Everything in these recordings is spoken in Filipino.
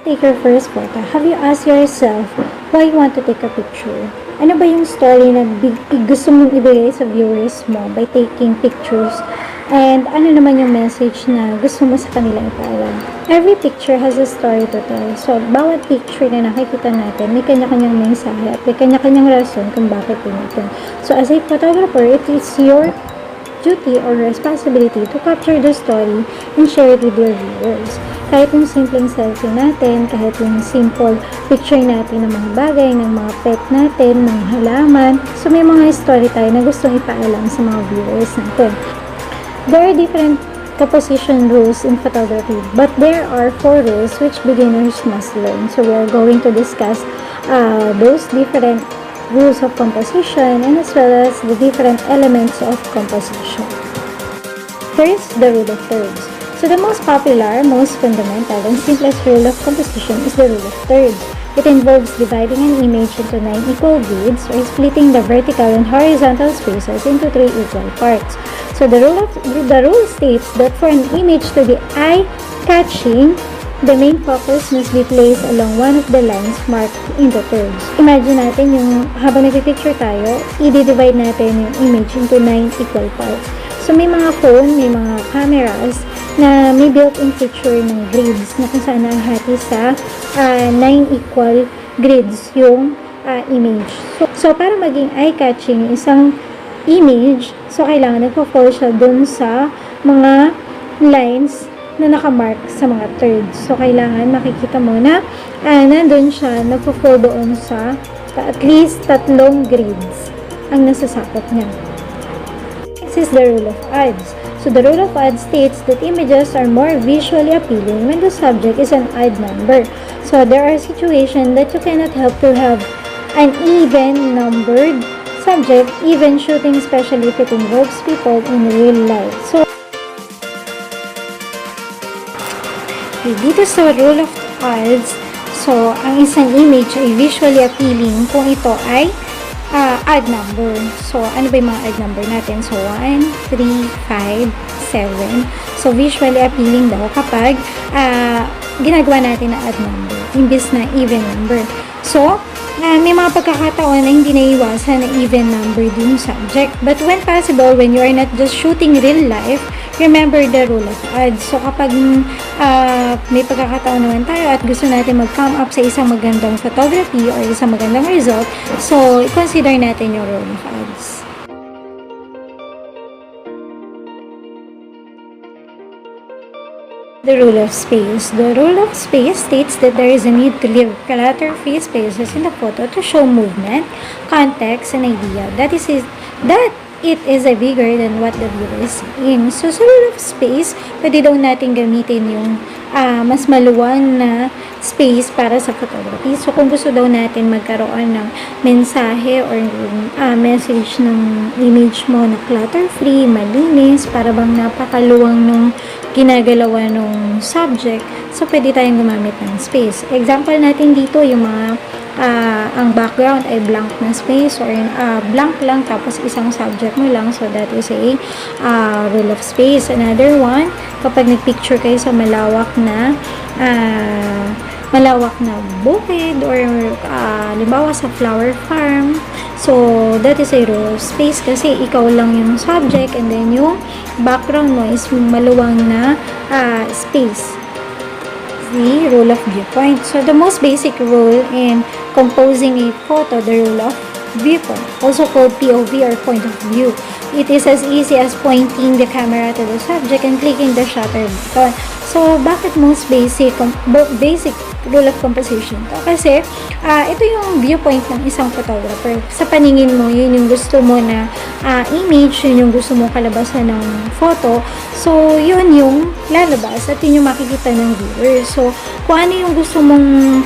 take your first photo, have you asked yourself why you want to take a picture? Ano ba yung story na gusto mong ibigay sa viewers mo by taking pictures? And ano naman yung message na gusto mo sa kanila ipaalam? Every picture has a story to tell. So, bawat picture na nakikita natin, may kanya-kanyang mensahe at may kanya-kanyang rason kung bakit pinito. So, as a photographer, it is your duty or responsibility to capture the story and share it with your viewers. Kahit yung simpleng selfie natin, kahit yung simple picture natin ng mga bagay, ng mga pet natin, ng halaman. So, may mga story tayo na gustong ipaalam sa mga viewers natin. There are different composition rules in photography, but there are 4 rules which beginners must learn. So, we are going to discuss those different rules of composition and as well as the different elements of composition. First, the rule of thirds. So the most popular, most fundamental, and simplest rule of composition is the rule of thirds. It involves dividing an image into 9 equal grids or splitting the vertical and horizontal spaces into 3 equal parts. So the rule states that for an image to be eye-catching, the main focus must be placed along one of the lines marked in the thirds. Imagine natin yung habang nagpipicture tayo, i-divide natin yung image into 9 equal parts. So may mga phone, may mga cameras na may built-in feature ng grids na kung saan nahati sa 9 equal grids yung image. So para maging eye-catching yung isang image, so kailangan nagpo-fall siya dun sa mga lines na nakamark sa mga thirds. So, kailangan makikita mo na nandun siya, nagpo-fall doon sa at least 3 grids ang nasasakop niya. This is the rule of odds. So, the rule of odds states that images are more visually appealing when the subject is an odd number. So, there are situations that you cannot help to have an even numbered subject, even shooting, especially if it involves people in real life. So, dito sa rule of odds, so, ang isang image ay visually appealing kung ito ay odd number. So, ano ba yung mga odd number natin? So, 1, 3, 5, 7. So, visually appealing daw kapag ginagawa natin na odd number, imbis na even number. So, may mga pagkakataon na hindi naiwasan na even number din yung subject. But when possible, when you are not just shooting real life, remember the rule of odds. So, kapag may pagkakataon naman tayo at gusto natin mag-come up sa isang magandang photography or isang magandang result, so, consider natin yung rule of odds. The rule of space. The rule of space states that there is a need to leave clutter-free spaces in the photo to show movement, context, and idea. That it is a bigger than what the viewer is seeing. So, sa rule of space, pwede daw natin gamitin yung mas maluwang na space para sa photography. So, kung gusto daw natin magkaroon ng mensahe or message ng image mo na clutter-free, malinis, para bang napakaluwang nung ginagalawa nung subject, so pwede tayong gumamit ng space. Example natin dito, yung mga ang background ay blank na space or blank lang tapos isang subject mo lang, so that is a rule of space. Another one, kapag nagpicture kayo sa malawak na bukid or halimbawa sa flower farm, so that is a rule of space kasi ikaw lang yung subject and then yung background mo is maluwang na space. The rule of viewpoint. So, the most basic rule in composing a photo, the rule of viewpoint, also called POV or point of view. It is as easy as pointing the camera to the subject and clicking the shutter button. So, bakit most basic rule of composition to? Kasi, ito yung viewpoint ng isang photographer. Sa paningin mo, yun yung gusto mo na image, yun yung gusto mo kalabasan ng photo. So, yun yung lalabas at yun yung makikita ng viewer. So, kung ano yung gusto mong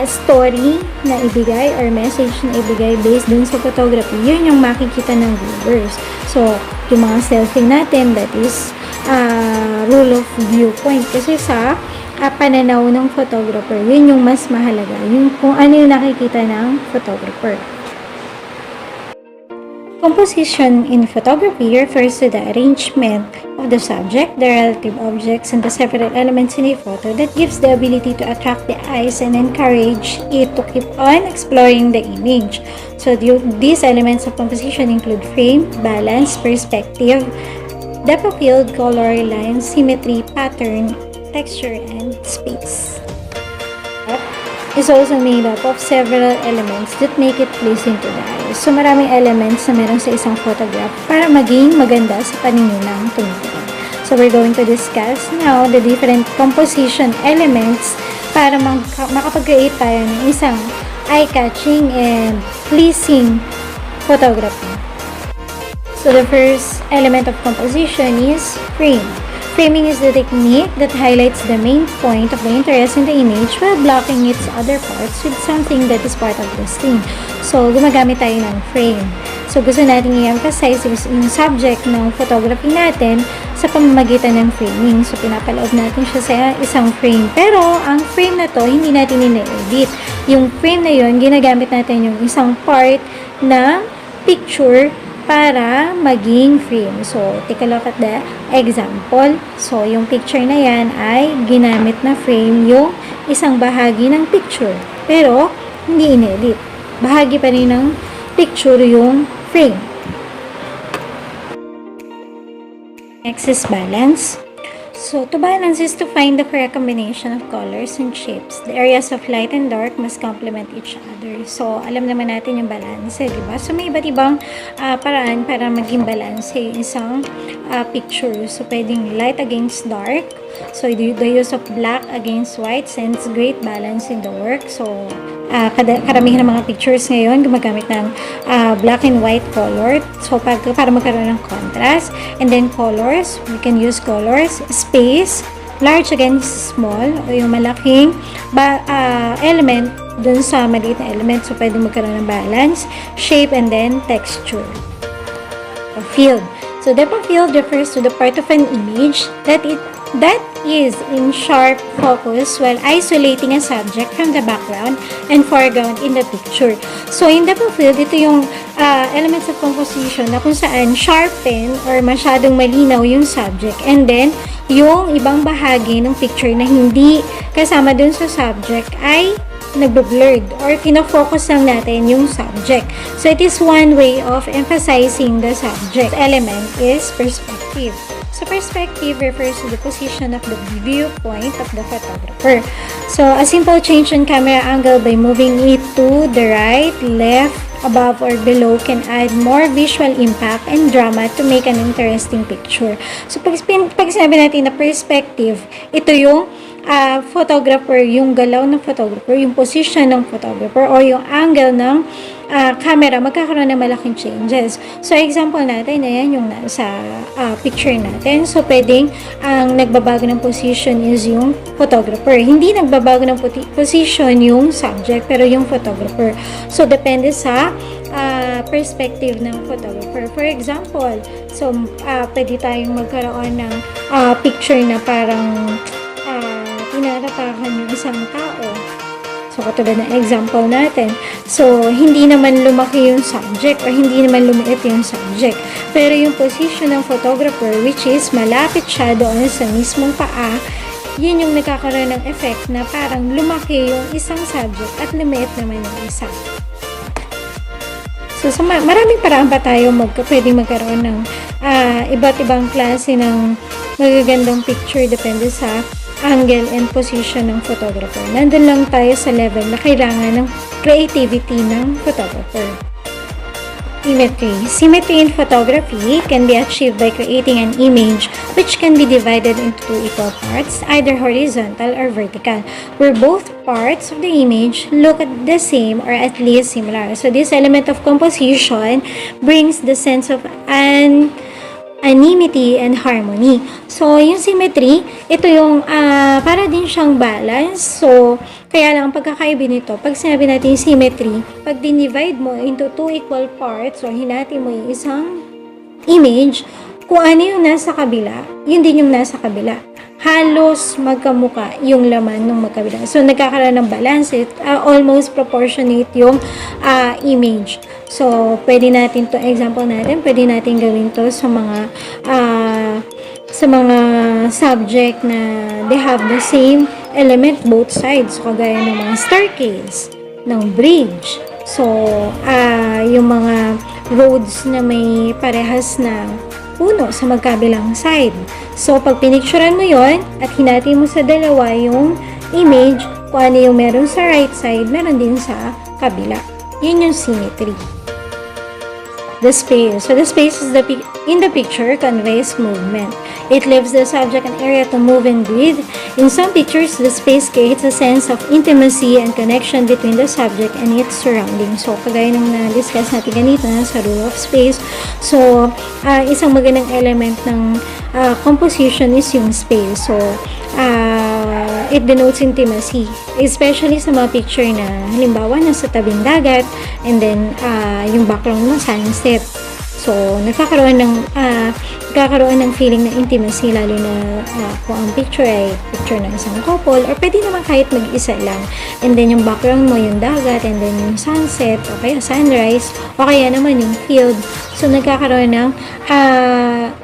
story na ibigay or message na ibigay based dun sa photography, yun yung makikita ng viewers. So, yung mga selfie natin, that is rule of viewpoint. Kasi sa pananaw ng photographer, yun yung mas mahalaga. Yung kung ano yung nakikita ng photographer. Composition in photography refers to the arrangement of the subject, the relative objects, and the several elements in a photo that gives the ability to attract the eyes and encourage it to keep on exploring the image. So these elements of composition include frame, balance, perspective, depth of field, color, line, symmetry, pattern, texture, and space. Is also made up of several elements that make it pleasing to the eye. So, maraming elements na meron sa isang photograph para maging maganda sa paningin ng tumitingin. So, we're going to discuss now the different composition elements para makapag-create tayo ng isang eye-catching and pleasing photography. So, the first element of composition is frame. Framing is the technique that highlights the main point of the interest in the image while blocking its other parts with something that is part of the scene. So, gumagamit tayo ng frame. So, gusto natin i-emphasize yung subject ng photography natin sa pamamagitan ng framing. So, pinapaloob natin siya sa isang frame. Pero, ang frame na to, hindi natin ina-edit. Yung frame na yon, ginagamit natin yung isang part ng picture para maging frame. So, take a look at the example. So, yung picture na yan ay ginamit na frame yung isang bahagi ng picture. Pero, hindi inedit. Bahagi pa rin ng picture yung frame. Next is balance. So, to balance is to find the correct combination of colors and shapes. The areas of light and dark must complement each other. So, alam naman natin yung balance, di ba? So, may iba't ibang paraan para maging balance yung isang picture. So, pwedeng light against dark. So, the use of black against white sends great balance in the work. So, karamihan ng mga pictures ngayon gumagamit ng black and white color. So, para magkaroon ng contrast. And then, colors. We can use colors. Space. Large against small. O yung malaking element dun sa maliit na element. So, pwede magkaroon ng balance. Shape and then texture. Field. So, depth of field refers to the part of an image that is in sharp focus while isolating a subject from the background and foreground in the picture. So, in depth of field, ito yung elements of composition na kung saan sharpen or masyadong malinaw yung subject, and then yung ibang bahagi ng picture na hindi kasama dun sa subject ay nagbe-blurred or pinafocus lang natin yung subject. So, it is one way of emphasizing the subject. Element is perspective. So, perspective refers to the position of the viewpoint of the photographer. So, a simple change in camera angle by moving it to the right, left, above, or below can add more visual impact and drama to make an interesting picture. So, pag sinabi natin na perspective, ito yung photographer, yung galaw ng photographer, yung position ng photographer, o yung angle ng camera, magkakaroon ng malaking changes. So, example natin, ayan yung nasa picture natin. So, pwedeng ang nagbabago ng position is yung photographer. Hindi nagbabago ng position yung subject, pero yung photographer. So, depende sa perspective ng photographer. For example, so, pwede tayong magkaroon ng picture na parang tinatatakan yung isang tao. So, katulad ng example natin. So, hindi naman lumaki yung subject or hindi naman lumiit yung subject. Pero yung position ng photographer, which is malapit siya doon sa mismong paa, yun yung nagkakaroon ng effect na parang lumaki yung isang subject at lumiit naman yung isa. So, maraming paraan pa tayo pwedeng magkaroon ng iba't ibang klase ng magagandang picture depende sa angle and position ng photographer. Nandun lang tayo sa level na kailangan ng creativity ng photographer. Symmetry. Symmetry in photography can be achieved by creating an image which can be divided into two equal parts, either horizontal or vertical, where both parts of the image look the same or at least similar. So, this element of composition brings the sense of anonymity and harmony. So, yung symmetry, ito yung para din siyang balance. So, kaya lang ang pagkakaiba nito, pag sinabi natin symmetry, pag dinivide mo into two equal parts, so hinati mo yung isang image, kung ano yung nasa kabila, yun din yung nasa kabila. halos magkamuka yung laman ng magkabilang. So, nagkakaroon ng balance. Almost proportionate yung image. So, pwede natin to, example natin, pwede natin gawin to sa mga subject na they have the same element both sides. So, kagaya ng mga staircase, ng bridge. So, yung mga roads na may parehas na puno sa magkabilang side. So, pag pinicturean mo yon at hinati mo sa dalawa yung image, kung ano yung meron sa right side, meron din sa kabila. Yun yung symmetry. The space. So, the space is in the picture conveys movement. It leaves the subject an area to move and breathe. In some pictures, the space creates a sense of intimacy and connection between the subject and its surroundings. So, kagaya ng na-discuss natin ganito sa rule of space. So, isang magandang element ng composition is yung space. So, it denotes intimacy, especially sa mga picture na halimbawa nasa tabing dagat and then yung background mo sunset. So, nagkakaroon ng feeling ng intimacy, lalo na kung ang picture ay picture ng isang couple, or pwede naman kahit mag-isa lang. And then, yung background mo, yung dagat, and then yung sunset, o kaya sunrise, o kaya naman yung field. So, nagkakaroon ng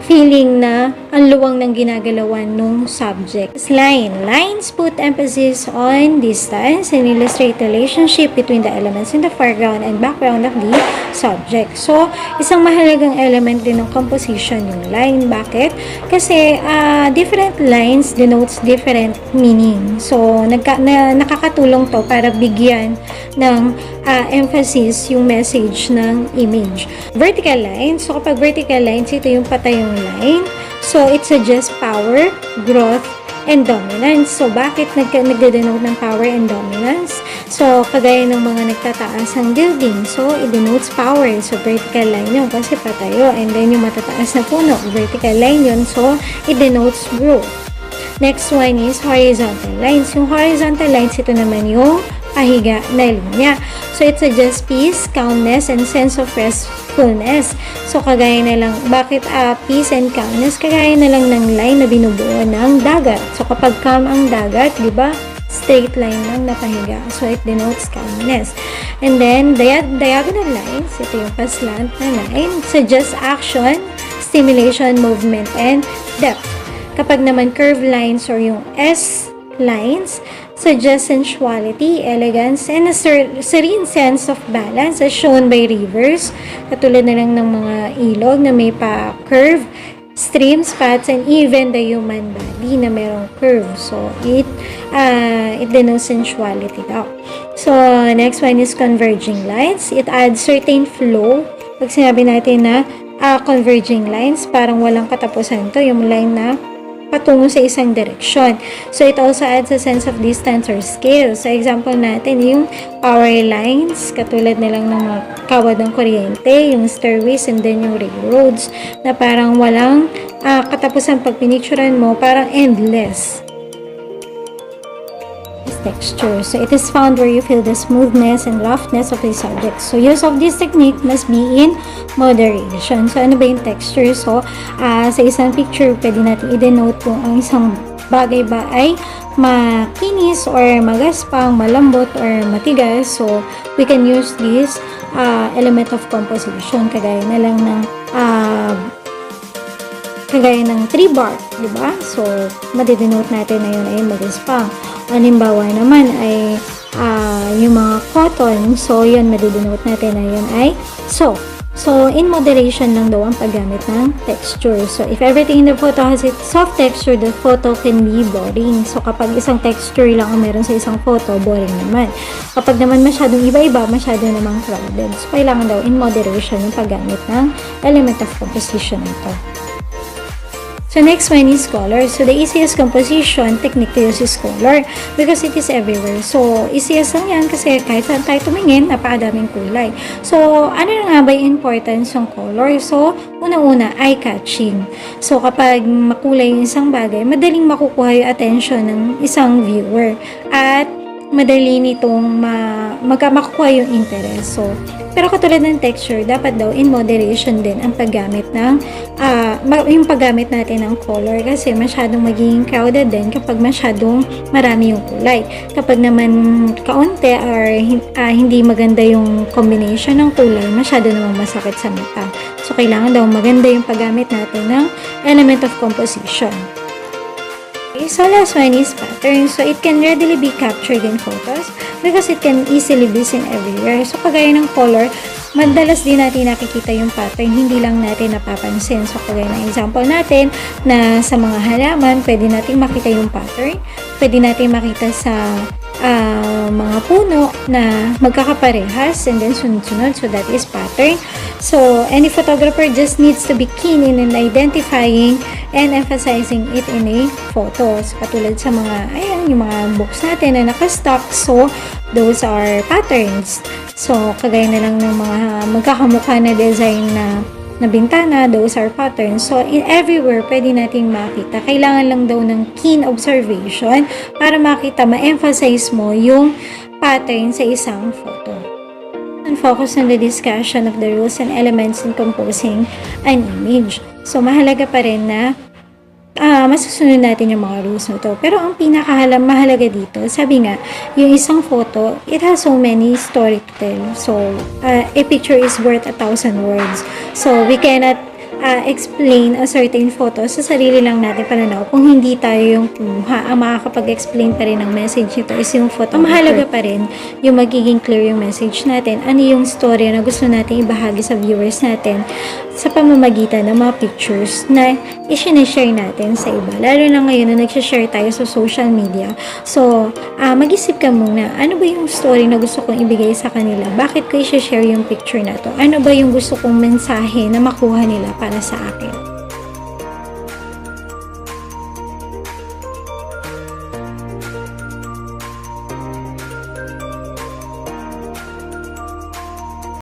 feeling na ang luwang ng ginagalawan nung subject. Lines put emphasis on distance and illustrate the relationship between the elements in the foreground and background of the subject. So, isang mahalagang element din ng composition yung line. Bakit? Kasi different lines denotes different meaning. So, nakakatulong to para bigyan ng emphasis yung message ng image. Vertical lines. So, kapag vertical lines, ito yung patayong line. So, it suggests power, growth, and dominance. So, bakit nagde-denote ng power and dominance? So, kagaya ng mga nagtataas ang building. So, it denotes power. So, vertical line yun kasi patayo. And then, yung matataas na puno, vertical line yun. So, it denotes growth. Next one is horizontal lines. Yung horizontal lines, ito naman yung pahiga na linya. So, it suggests peace, calmness, and sense of restfulness. So, kagaya na lang, bakit peace and calmness? Kagaya na lang ng line na binubuo ng dagat. So, kapag calm ang dagat, di ba? Straight line lang na pahiga. So, it denotes calmness. And then, diagonal lines, ito yung paslant na line, suggests action, stimulation, movement, and depth. Kapag naman curved lines or yung S lines, suggest sensuality, elegance, and a serene sense of balance as shown by rivers, katulad na lang ng mga ilog na may pa-curve, streams, paths, and even the human body na merong curve. So, it denotes sensuality daw. So, next one is converging lines. It adds certain flow. Pag sinabi natin na converging lines, parang walang katapusan to, yung line na patungo sa isang direksyon. So, it also adds a sense of distance or scale. So, example natin, yung power lines, katulad nilang ng mga kawad ng kuryente, yung stairways, and then yung railroads, na parang walang katapusan pag pinicturean mo, parang endless. Texture. So, it is found where you feel the smoothness and roughness of the subject. So, use of this technique must be in moderation. So, ano ba yung texture? So, sa isang picture, pwede natin i-denote kung ang isang bagay ba ay makinis or magaspang, malambot or matigas. So, we can use this element of composition. Kagaya na lang ng tree bark, di ba? So, madidenote natin na yun ay magaspang. Halimbawa naman ay yung mga cotton, so yun, madidenote natin na yun ay soft. So, in moderation lang daw ang paggamit ng texture. So, if everything in the photo has its soft texture, the photo can be boring. So, kapag isang texture lang ang meron sa isang photo, boring naman. Kapag naman masyadong iba-iba, masyado namang crowded. So, kailangan daw in moderation yung paggamit ng element of composition nito. So, next one is color. So, the easiest composition technique to use is color because it is everywhere. So, easiest lang yan kasi kahit saan tayo tumingin, napakadaming kulay. So, ano na nga ba yung importance ng color? So, unang-una, eye-catching. So, kapag makulay yung isang bagay, madaling makukuha yung attention ng isang viewer. At madali nitong makukuha yung interest. So, pero katulad ng texture, dapat daw in moderation din ang paggamit ng yung paggamit natin ng color kasi masyadong magiging crowded din kapag masyadong marami yung kulay. Kapag naman kaunti or hindi maganda yung combination ng kulay, masyado namang masakit sa mata. So, kailangan daw maganda yung paggamit natin ng element of composition. Okay, so last one is pattern. So, it can readily be captured in photos because it can easily be seen everywhere. So, kagaya ng color, madalas din natin nakikita yung pattern, hindi lang natin napapansin. So, kagaya ng example natin na sa mga halaman, pwede natin makita yung pattern. Pwede natin makita sa mga puno na magkakaparehas and then sunod-sunod. So, that is pattern. So, any photographer just needs to be keen in identifying and emphasizing it in a photo. So, katulad sa mga, yung mga books natin na nakastock. So, those are patterns. So, kagaya na lang ng mga magkakamukha na design na bintana, those are patterns. So, everywhere, pwede nating makita. Kailangan lang daw ng keen observation para makita, ma-emphasize mo yung pattern sa isang photo. And focus on the discussion of the rules and elements in composing an image. So, mahalaga pa rin na masusunod natin yung mga rules na to. Pero ang mahalaga dito, sabi nga, yung isang photo, it has so many story to tell. So, a picture is worth 1,000 words. So, we cannot explain a certain photo sa sarili lang natin pananaw. Kung hindi tayo yung kumuha, ang makakapag-explain pa rin ng message nito is yung photo. Ang mahalaga pa rin yung magiging clear yung message natin. Ano yung story na gusto natin ibahagi sa viewers natin sa pamamagitan ng mga pictures na i-share natin sa iba. Lalo na ngayon na nag-share tayo sa social media. So, mag-isip ka muna, ano ba yung story na gusto kong ibigay sa kanila? Bakit ko i-share yung picture na to? Ano ba yung gusto kong mensahe na makuha nila para sa akin?